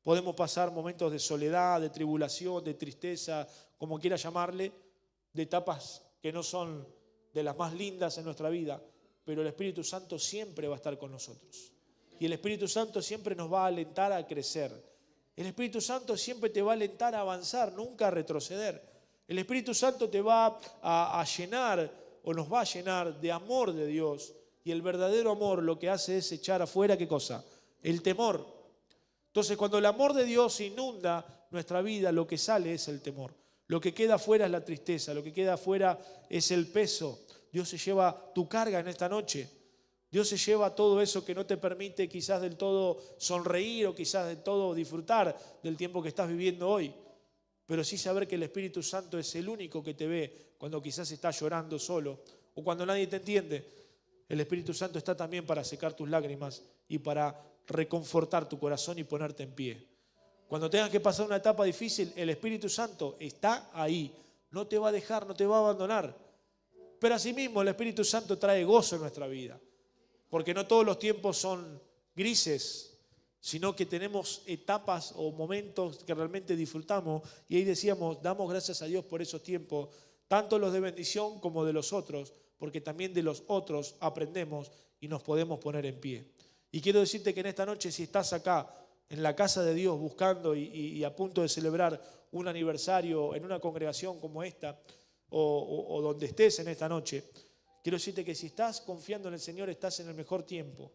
podemos pasar momentos de soledad, de tribulación, de tristeza, como quiera llamarle, de etapas que no son de las más lindas en nuestra vida, pero el Espíritu Santo siempre va a estar con nosotros. Y el Espíritu Santo siempre nos va a alentar a crecer. El Espíritu Santo siempre te va a alentar a avanzar, nunca a retroceder. El Espíritu Santo te va a llenar, o nos va a llenar de amor de Dios. Y el verdadero amor lo que hace es echar afuera, ¿qué cosa? El temor. Entonces, cuando el amor de Dios inunda nuestra vida, lo que sale es el temor. Lo que queda afuera es la tristeza, lo que queda afuera es el peso. Dios se lleva tu carga en esta noche. Dios se lleva todo eso que no te permite quizás del todo sonreír o quizás del todo disfrutar del tiempo que estás viviendo hoy. Pero sí saber que el Espíritu Santo es el único que te ve cuando quizás estás llorando solo o cuando nadie te entiende. El Espíritu Santo está también para secar tus lágrimas y para reconfortar tu corazón y ponerte en pie. Cuando tengas que pasar una etapa difícil, el Espíritu Santo está ahí. No te va a dejar, no te va a abandonar. Pero asimismo el Espíritu Santo trae gozo en nuestra vida. Porque no todos los tiempos son grises, sino que tenemos etapas o momentos que realmente disfrutamos. Y ahí decíamos, damos gracias a Dios por esos tiempos, tanto los de bendición como de los otros, porque también de los otros aprendemos y nos podemos poner en pie. Y quiero decirte que en esta noche, si estás acá en la casa de Dios buscando y a punto de celebrar un aniversario en una congregación como esta, o donde estés en esta noche, quiero decirte que si estás confiando en el Señor, estás en el mejor tiempo.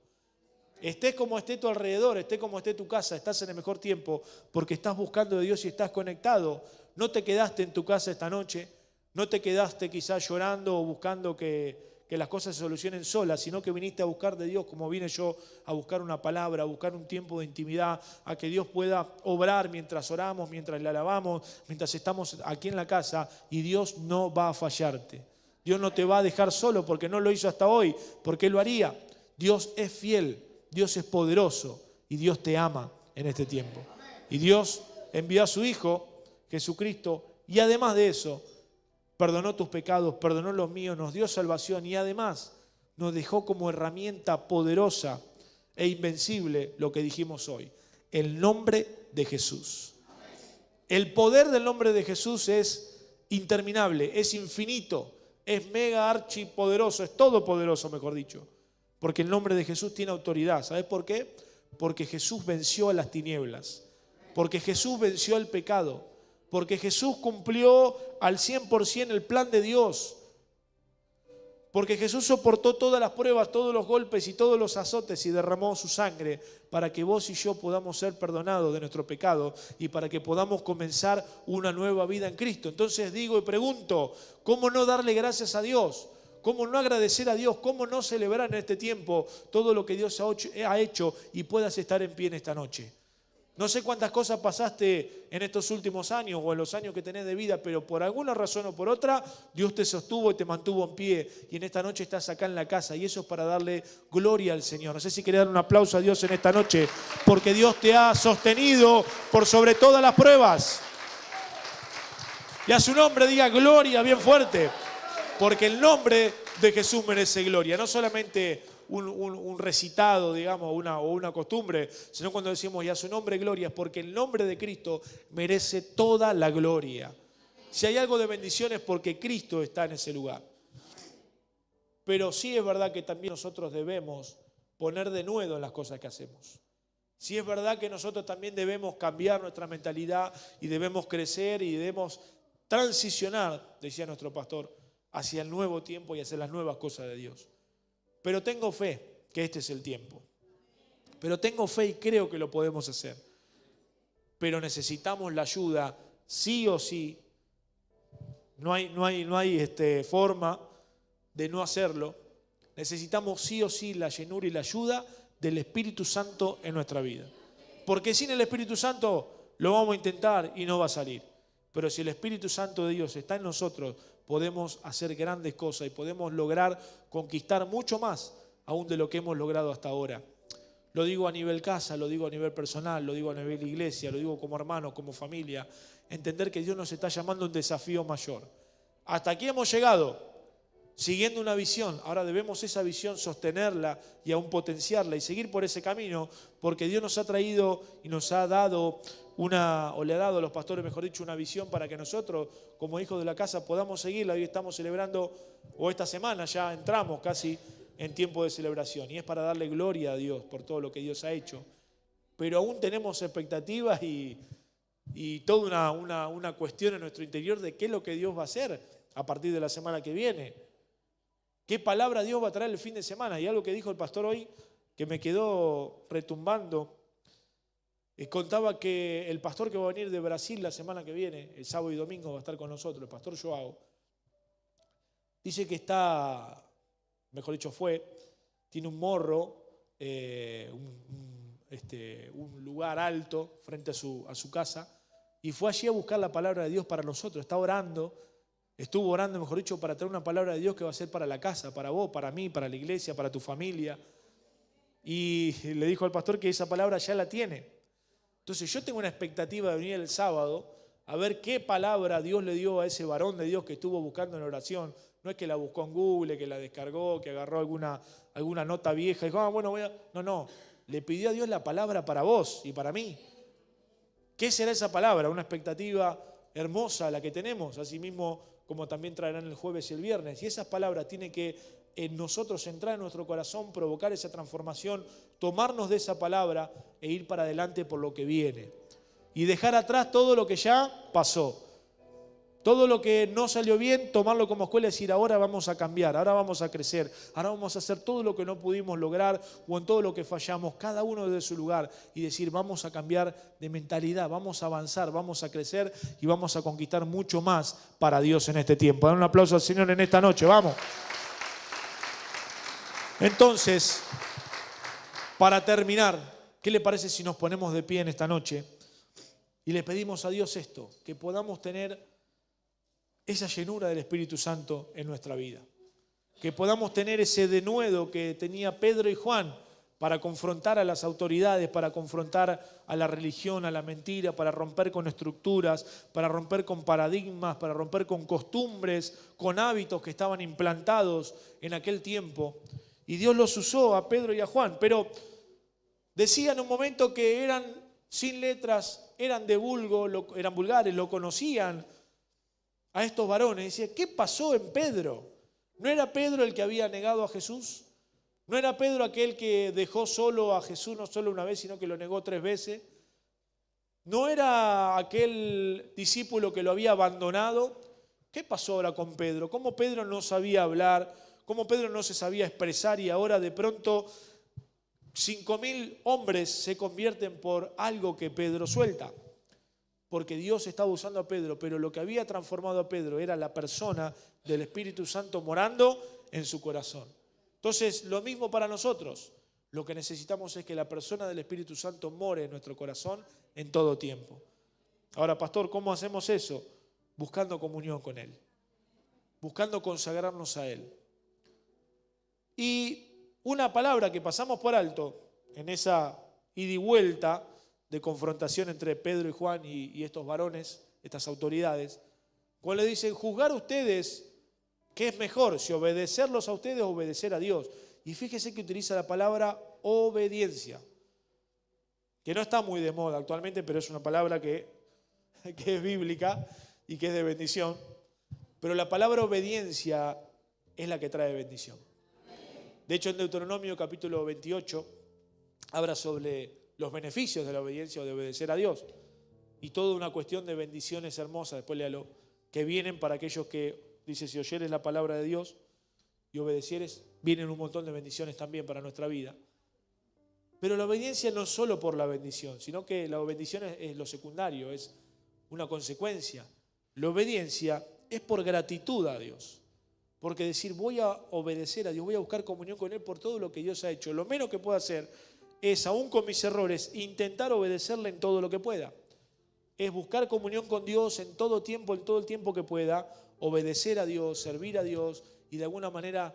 Estés como esté tu alrededor, esté como esté tu casa, estás en el mejor tiempo porque estás buscando de Dios y estás conectado. No te quedaste en tu casa esta noche, no te quedaste quizás llorando o buscando que las cosas se solucionen solas, sino que viniste a buscar de Dios como vine yo a buscar una palabra, a buscar un tiempo de intimidad, a que Dios pueda obrar mientras oramos, mientras le alabamos, mientras estamos aquí en la casa, y Dios no va a fallarte. Dios no te va a dejar solo porque no lo hizo hasta hoy, porque lo haría. Dios es fiel, Dios es poderoso y Dios te ama en este tiempo. Y Dios envió a su Hijo, Jesucristo, y además de eso, perdonó tus pecados, perdonó los míos, nos dio salvación y además nos dejó como herramienta poderosa e invencible lo que dijimos hoy, el nombre de Jesús. El poder del nombre de Jesús es interminable, es infinito, es mega archipoderoso, es todopoderoso, mejor dicho, porque el nombre de Jesús tiene autoridad. ¿Sabes por qué? Porque Jesús venció a las tinieblas, porque Jesús venció al pecado, porque Jesús cumplió al 100% el plan de Dios, Porque Jesús soportó todas las pruebas, todos los golpes y todos los azotes y derramó su sangre para que vos y yo podamos ser perdonados de nuestro pecado y para que podamos comenzar una nueva vida en Cristo. Entonces digo y pregunto, ¿cómo no darle gracias a Dios? ¿Cómo no agradecer a Dios? ¿Cómo no celebrar en este tiempo todo lo que Dios ha hecho y puedas estar en pie en esta noche? No sé cuántas cosas pasaste en estos últimos años o en los años que tenés de vida, pero por alguna razón o por otra, Dios te sostuvo y te mantuvo en pie. Y en esta noche estás acá en la casa y eso es para darle gloria al Señor. No sé si querés dar un aplauso a Dios en esta noche, porque Dios te ha sostenido por sobre todas las pruebas. Y a su nombre diga gloria bien fuerte, porque el nombre de Jesús merece gloria, no solamente un recitado, digamos, o una costumbre, sino cuando decimos y a su nombre gloria, es porque el nombre de Cristo merece toda la gloria. Si hay algo de bendición es porque Cristo está en ese lugar. Pero sí es verdad que también nosotros debemos poner denuedo en las cosas que hacemos. Sí es verdad que nosotros también debemos cambiar nuestra mentalidad y debemos crecer y debemos transicionar, decía nuestro pastor, hacia el nuevo tiempo y hacia las nuevas cosas de Dios. Pero tengo fe que este es el tiempo. Pero tengo fe y creo que lo podemos hacer. Pero necesitamos la ayuda, sí o sí. No hay forma de no hacerlo. Necesitamos sí o sí la llenura y la ayuda del Espíritu Santo en nuestra vida. Porque sin el Espíritu Santo lo vamos a intentar y no va a salir. Pero si el Espíritu Santo de Dios está en nosotros, podemos hacer grandes cosas y podemos lograr conquistar mucho más aún de lo que hemos logrado hasta ahora. Lo digo a nivel casa, lo digo a nivel personal, lo digo a nivel iglesia, lo digo como hermano, como familia. Entender que Dios nos está llamando a un desafío mayor. Hasta aquí hemos llegado, siguiendo una visión. Ahora debemos esa visión sostenerla y aún potenciarla y seguir por ese camino, porque Dios nos ha traído y nos ha dado o le ha dado a los pastores, mejor dicho, una visión para que nosotros, como hijos de la casa, podamos seguirla. Hoy estamos celebrando, o esta semana ya entramos casi en tiempo de celebración, y es para darle gloria a Dios por todo lo que Dios ha hecho. Pero aún tenemos expectativas y toda una cuestión en nuestro interior de qué es lo que Dios va a hacer a partir de la semana que viene. ¿Qué palabra Dios va a traer el fin de semana? Y algo que dijo el pastor hoy que me quedó retumbando. Contaba que el pastor que va a venir de Brasil la semana que viene, el sábado y domingo va a estar con nosotros, el pastor Joao, dice que está, mejor dicho tiene un morro, un lugar alto frente a su casa, y fue allí a buscar la palabra de Dios para nosotros. Estuvo orando, mejor dicho, para traer una palabra de Dios que va a ser para la casa, para vos, para mí, para la iglesia, para tu familia. Y le dijo al pastor que esa palabra ya la tiene. Entonces yo tengo una expectativa de venir el sábado a ver qué palabra Dios le dio a ese varón de Dios que estuvo buscando en oración. No es que la buscó en Google, que la descargó, que agarró alguna nota vieja y dijo, bueno, No, le pidió a Dios la palabra para vos y para mí. ¿Qué será esa palabra? Una expectativa hermosa la que tenemos, así mismo como también traerán el jueves y el viernes. Y esas palabras tienen que en nosotros entrar en nuestro corazón, provocar esa transformación, tomarnos de esa palabra e ir para adelante por lo que viene. Y dejar atrás todo lo que ya pasó. Todo lo que no salió bien, tomarlo como escuela y decir, ahora vamos a cambiar, ahora vamos a crecer, ahora vamos a hacer todo lo que no pudimos lograr o en todo lo que fallamos, cada uno desde su lugar, y decir, vamos a cambiar de mentalidad, vamos a avanzar, vamos a crecer y vamos a conquistar mucho más para Dios en este tiempo. Dan un aplauso al Señor en esta noche, vamos. Entonces, para terminar, ¿qué le parece si nos ponemos de pie en esta noche y le pedimos a Dios esto, que podamos tener esa llenura del Espíritu Santo en nuestra vida? Que podamos tener ese denuedo que tenía Pedro y Juan para confrontar a las autoridades, para confrontar a la religión, a la mentira, para romper con estructuras, para romper con paradigmas, para romper con costumbres, con hábitos que estaban implantados en aquel tiempo. Y Dios los usó a Pedro y a Juan, pero decía en un momento que eran sin letras, eran vulgares, lo conocían a estos varones. Decía, ¿qué pasó en Pedro? ¿No era Pedro el que había negado a Jesús? ¿No era Pedro aquel que dejó solo a Jesús no solo una vez, sino que lo negó 3 veces? ¿No era aquel discípulo que lo había abandonado? ¿Qué pasó ahora con Pedro? ¿Cómo Pedro no sabía hablar? cómo Pedro no se sabía expresar y ahora de pronto 5.000 hombres se convierten por algo que Pedro suelta. Porque Dios estaba usando a Pedro, pero lo que había transformado a Pedro era la persona del Espíritu Santo morando en su corazón. Entonces, lo mismo para nosotros. Lo que necesitamos es que la persona del Espíritu Santo more en nuestro corazón en todo tiempo. Ahora, pastor, ¿cómo hacemos eso? Buscando comunión con Él. Buscando consagrarnos a Él. Y una palabra que pasamos por alto en esa ida y vuelta de confrontación entre Pedro y Juan y estos varones, estas autoridades, cuando le dicen, juzgar ustedes qué es mejor, si obedecerlos a ustedes o obedecer a Dios. Y fíjese que utiliza la palabra obediencia, que no está muy de moda actualmente, pero es una palabra que es bíblica y que es de bendición. Pero la palabra obediencia es la que trae bendición. De hecho, en Deuteronomio capítulo 28 habla sobre los beneficios de la obediencia o de obedecer a Dios. Y toda una cuestión de bendiciones hermosas, después léalo, que vienen para aquellos que, dice, si oyeres la palabra de Dios y obedecieres, vienen un montón de bendiciones también para nuestra vida. Pero la obediencia no es solo por la bendición, sino que la bendición es lo secundario, es una consecuencia. La obediencia es por gratitud a Dios. Porque decir, voy a obedecer a Dios, voy a buscar comunión con Él por todo lo que Dios ha hecho. Lo menos que puedo hacer es, aún con mis errores, intentar obedecerle en todo lo que pueda. Es buscar comunión con Dios en todo tiempo, en todo el tiempo que pueda, obedecer a Dios, servir a Dios y de alguna manera,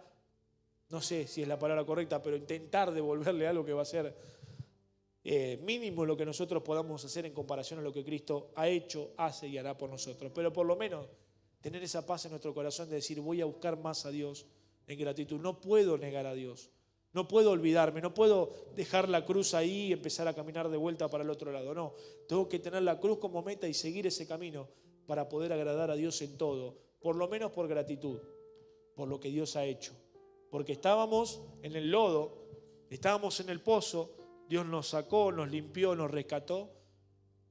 no sé si es la palabra correcta, pero intentar devolverle algo que va a ser mínimo lo que nosotros podamos hacer en comparación a lo que Cristo ha hecho, hace y hará por nosotros. Pero por lo menos tener esa paz en nuestro corazón de decir, voy a buscar más a Dios en gratitud. No puedo negar a Dios. No puedo olvidarme, no puedo dejar la cruz ahí y empezar a caminar de vuelta para el otro lado. No, tengo que tener la cruz como meta y seguir ese camino para poder agradar a Dios en todo. Por lo menos por gratitud, por lo que Dios ha hecho. Porque estábamos en el lodo, estábamos en el pozo, Dios nos sacó, nos limpió, nos rescató,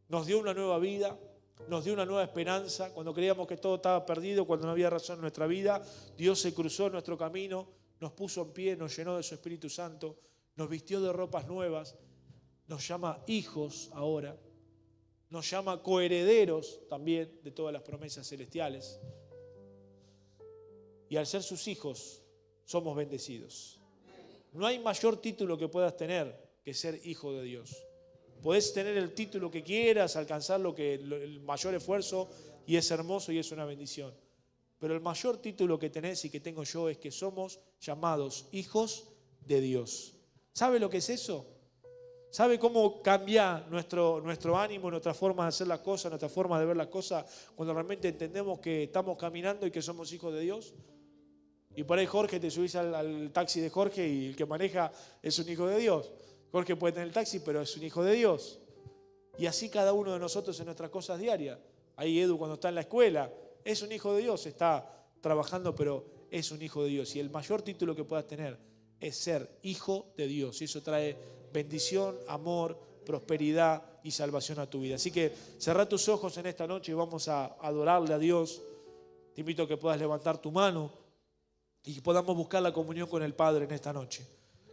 nos dio una nueva vida, nos dio una nueva esperanza. Cuando creíamos que todo estaba perdido, cuando no había razón en nuestra vida, Dios se cruzó en nuestro camino, nos puso en pie, nos llenó de su Espíritu Santo, nos vistió de ropas nuevas, nos llama hijos ahora, nos llama coherederos también de todas las promesas celestiales. Y al ser sus hijos, somos bendecidos. No hay mayor título que puedas tener que ser hijo de Dios. Podés tener el título que quieras, alcanzar el mayor esfuerzo, y es hermoso y es una bendición. Pero el mayor título que tenés y que tengo yo es que somos llamados hijos de Dios. ¿Sabe lo que es eso? ¿Sabe cómo cambia nuestro ánimo, nuestra forma de hacer las cosas, nuestra forma de ver las cosas cuando realmente entendemos que estamos caminando y que somos hijos de Dios? Y por ahí Jorge, te subís al taxi de Jorge y el que maneja es un hijo de Dios. Jorge puede tener el taxi, pero es un hijo de Dios. Y así cada uno de nosotros en nuestras cosas diarias. Ahí Edu cuando está en la escuela, es un hijo de Dios, está trabajando, pero es un hijo de Dios. Y el mayor título que puedas tener es ser hijo de Dios. Y eso trae bendición, amor, prosperidad y salvación a tu vida. Así que cerrá tus ojos en esta noche y vamos a adorarle a Dios. Te invito a que puedas levantar tu mano y que podamos buscar la comunión con el Padre en esta noche.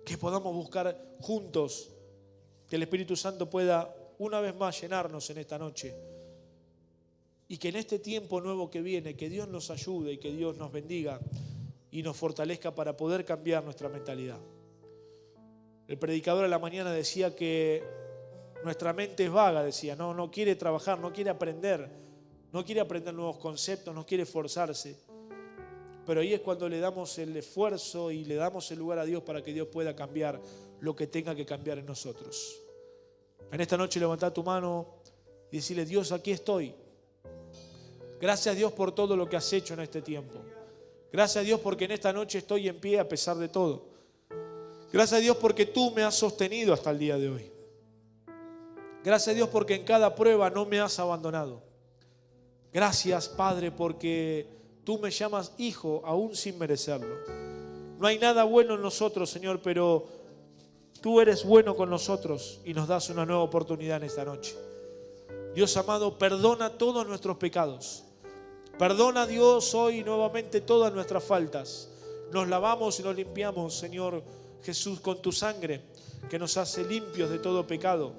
Que podamos buscar juntos, que el Espíritu Santo pueda una vez más llenarnos en esta noche. Y que en este tiempo nuevo que viene, que Dios nos ayude y que Dios nos bendiga y nos fortalezca para poder cambiar nuestra mentalidad. El predicador a la mañana decía que nuestra mente es vaga, decía, no quiere trabajar, no quiere aprender nuevos conceptos, no quiere esforzarse. Pero ahí es cuando le damos el esfuerzo y le damos el lugar a Dios para que Dios pueda cambiar lo que tenga que cambiar en nosotros. En esta noche levantá tu mano y decirle, Dios, aquí estoy. Gracias Dios por todo lo que has hecho en este tiempo. Gracias Dios porque en esta noche estoy en pie a pesar de todo. Gracias Dios porque tú me has sostenido hasta el día de hoy. Gracias Dios porque en cada prueba no me has abandonado. Gracias Padre porque tú me llamas hijo aún sin merecerlo. No hay nada bueno en nosotros, Señor, pero tú eres bueno con nosotros y nos das una nueva oportunidad en esta noche. Dios amado, perdona todos nuestros pecados. Perdona, Dios, hoy nuevamente todas nuestras faltas. nos lavamos y nos limpiamos, Señor Jesús, con tu sangre que nos hace limpios de todo pecado.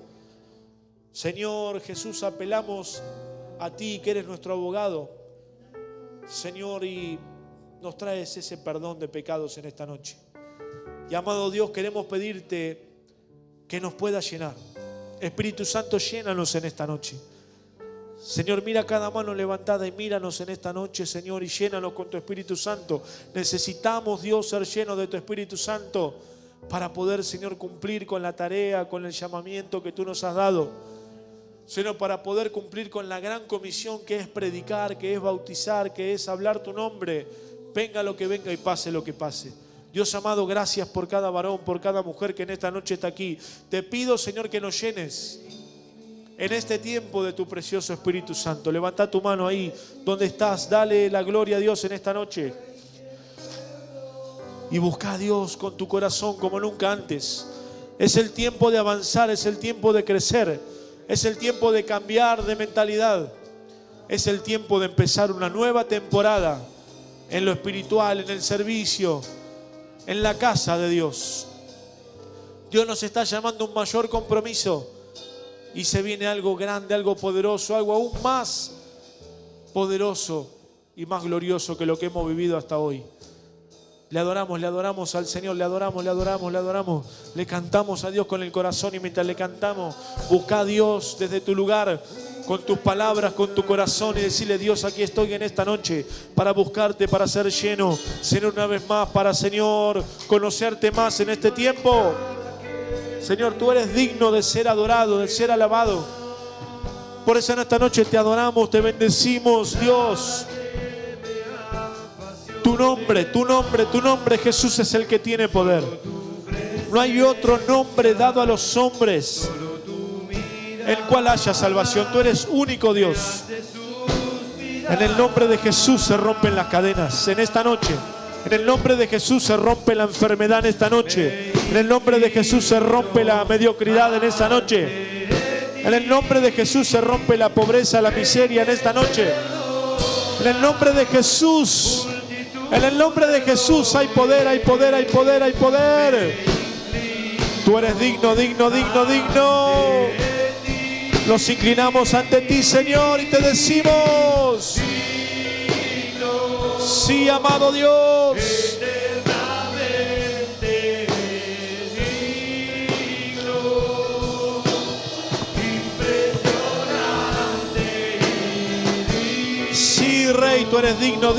Señor Jesús, apelamos a ti que eres nuestro abogado, Señor, y nos traes ese perdón de pecados en esta noche. Y amado Dios, queremos pedirte que nos puedas llenar. Espíritu Santo, llénanos en esta noche. Señor, mira cada mano levantada y míranos en esta noche, Señor, y llénanos con tu Espíritu Santo. Necesitamos, Dios, ser llenos de tu Espíritu Santo para poder, Señor, cumplir con la tarea, con el llamamiento que tú nos has dado. Señor, para poder cumplir con la gran comisión que es predicar, que es bautizar, que es hablar tu nombre. Venga lo que venga y pase lo que pase. Dios amado, gracias por cada varón, por cada mujer que en esta noche está aquí. Te pido, Señor, que nos llenes en este tiempo de tu precioso Espíritu Santo. Levanta tu mano ahí donde estás. Dale la gloria a Dios en esta noche. Y busca a Dios con tu corazón como nunca antes. Es el tiempo de avanzar, es el tiempo de crecer. Es el tiempo de cambiar de mentalidad. Es el tiempo de empezar una nueva temporada en lo espiritual, en el servicio, en la casa de Dios. Dios nos está llamando a un mayor compromiso. Y se viene algo grande, algo poderoso, algo aún más poderoso y más glorioso que lo que hemos vivido hasta hoy. Le adoramos al Señor, le adoramos. Le cantamos a Dios con el corazón y mientras le cantamos, busca a Dios desde tu lugar, con tus palabras, con tu corazón y decirle: Dios, aquí estoy en esta noche para buscarte, para ser lleno, Señor, una vez más, para, Señor, conocerte más en este tiempo. Señor, tú eres digno de ser adorado, de ser alabado. Por eso en esta noche te adoramos, te bendecimos, Dios. Tu nombre, Jesús, es el que tiene poder. No hay otro nombre dado a los hombres el cual haya salvación. Tú eres único, Dios. En el nombre de Jesús se rompen las cadenas en esta noche. En el nombre de Jesús se rompe la enfermedad en esta noche. En el nombre de Jesús se rompe la mediocridad en esta noche. En el nombre de Jesús se rompe la pobreza, la miseria en esta noche. En el nombre de Jesús. En el nombre de Jesús hay poder, hay poder, hay poder, hay poder. Tú eres digno. Nos inclinamos ante ti, Señor, y te decimos: sí, amado Dios. Sí, Rey, tú eres digno.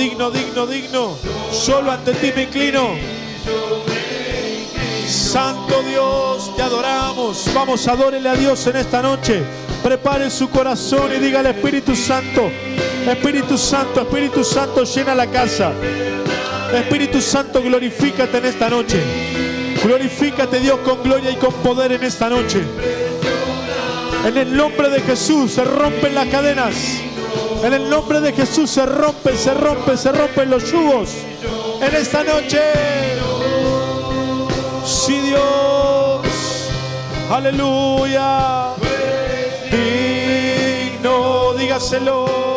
Solo ante ti me inclino. Santo Dios, te adoramos. Vamos, adórele a Dios en esta noche. Prepare su corazón y dígale: Espíritu Santo, llena la casa. Espíritu Santo, glorifícate en esta noche. Glorifícate, Dios, con gloria y con poder en esta noche. En el nombre de Jesús se rompen las cadenas. En el nombre de Jesús se rompen los yugos en esta noche. Sí, Dios, aleluya. Digno, dígaselo.